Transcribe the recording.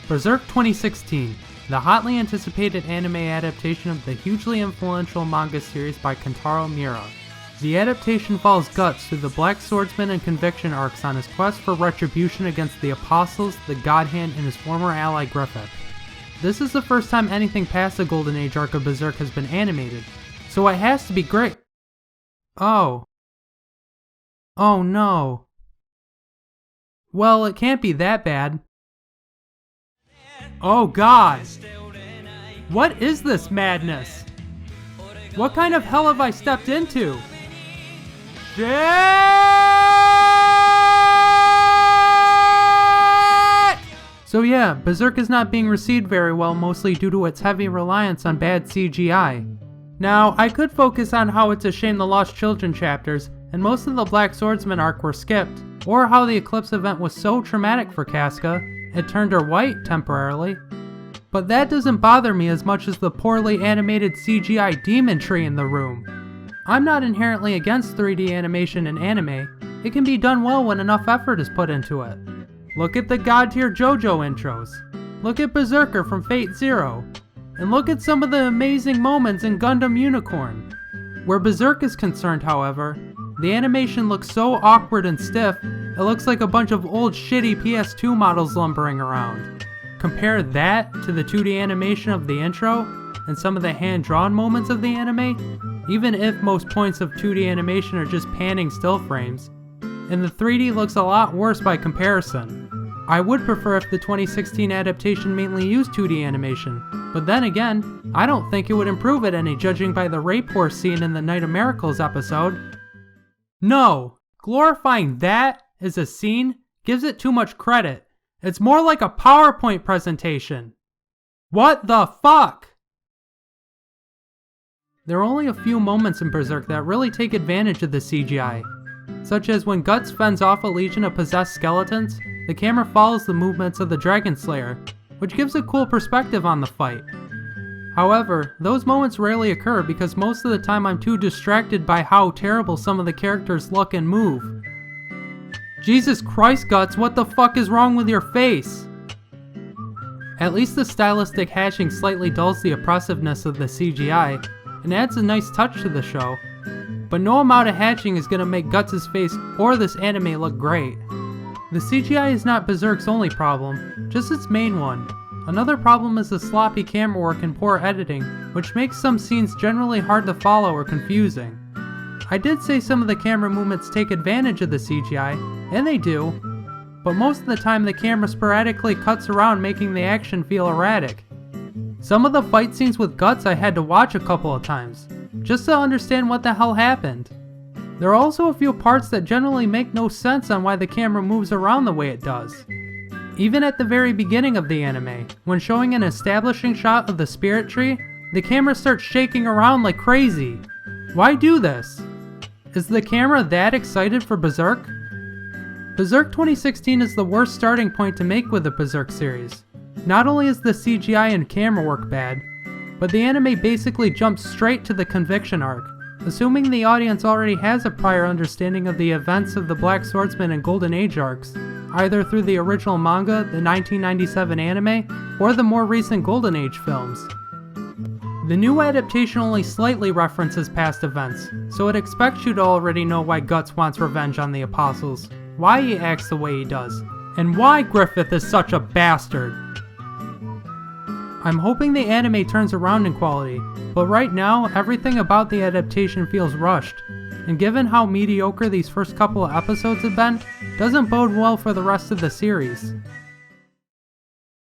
Berserk 2016, the hotly anticipated anime adaptation of the hugely influential manga series by Kentaro Miura. The adaptation follows Guts through the Black Swordsman and Conviction arcs on his quest for retribution against the Apostles, the God Hand, and his former ally Griffith. This is the first time anything past the Golden Age arc of Berserk has been animated, so it has to be great. Oh no. Well, it can't be that bad. Oh god! What is this madness? What kind of hell have I stepped into? Shit! So yeah, Berserk is not being received very well, mostly due to its heavy reliance on bad CGI. Now, I could focus on how it's a shame the Lost Children chapters and most of the Black Swordsman arc were skipped, or how the Eclipse event was so traumatic for Casca, it turned her white temporarily. But that doesn't bother me as much as the poorly animated CGI demon tree in the room. I'm not inherently against 3D animation in anime. It can be done well when enough effort is put into it. Look at the God Tier JoJo intros. Look at Berserker from Fate Zero. And look at some of the amazing moments in Gundam Unicorn. Where Berserk is concerned, however, the animation looks so awkward and stiff, it looks like a bunch of old shitty PS2 models lumbering around. Compare that to the 2D animation of the intro, and some of the hand-drawn moments of the anime, even if most points of 2D animation are just panning still frames, and the 3D looks a lot worse by comparison. I would prefer if the 2016 adaptation mainly used 2D animation, but then again, I don't think it would improve it any judging by the rape horse scene in the Night of Miracles episode. No! Glorifying that as a scene gives it too much credit. It's more like a PowerPoint presentation. What the fuck? There are only a few moments in Berserk that really take advantage of the CGI, such as when Guts fends off a legion of possessed skeletons, the camera follows the movements of the Dragon Slayer, which gives a cool perspective on the fight. However, those moments rarely occur because most of the time I'm too distracted by how terrible some of the characters look and move. Jesus Christ, Guts, what the fuck is wrong with your face? At least the stylistic hatching slightly dulls the oppressiveness of the CGI, and adds a nice touch to the show, but no amount of hatching is gonna make Guts' face or this anime look great. The CGI is not Berserk's only problem, just its main one. Another problem is the sloppy camera work and poor editing, which makes some scenes generally hard to follow or confusing. I did say some of the camera movements take advantage of the CGI, and they do, but most of the time the camera sporadically cuts around making the action feel erratic. Some of the fight scenes with Guts I had to watch a couple of times, just to understand what the hell happened. There are also a few parts that generally make no sense on why the camera moves around the way it does. Even at the very beginning of the anime, when showing an establishing shot of the spirit tree, the camera starts shaking around like crazy. Why do this? Is the camera that excited for Berserk? Berserk 2016 is the worst starting point to make with the Berserk series. Not only is the CGI and camera work bad, but the anime basically jumps straight to the Conviction arc, assuming the audience already has a prior understanding of the events of the Black Swordsman and Golden Age arcs, either through the original manga, the 1997 anime, or the more recent Golden Age films. The new adaptation only slightly references past events, so it expects you to already know why Guts wants revenge on the Apostles, why he acts the way he does, and why Griffith is such a bastard. I'm hoping the anime turns around in quality, but right now, everything about the adaptation feels rushed, and given how mediocre these first couple of episodes have been, doesn't bode well for the rest of the series.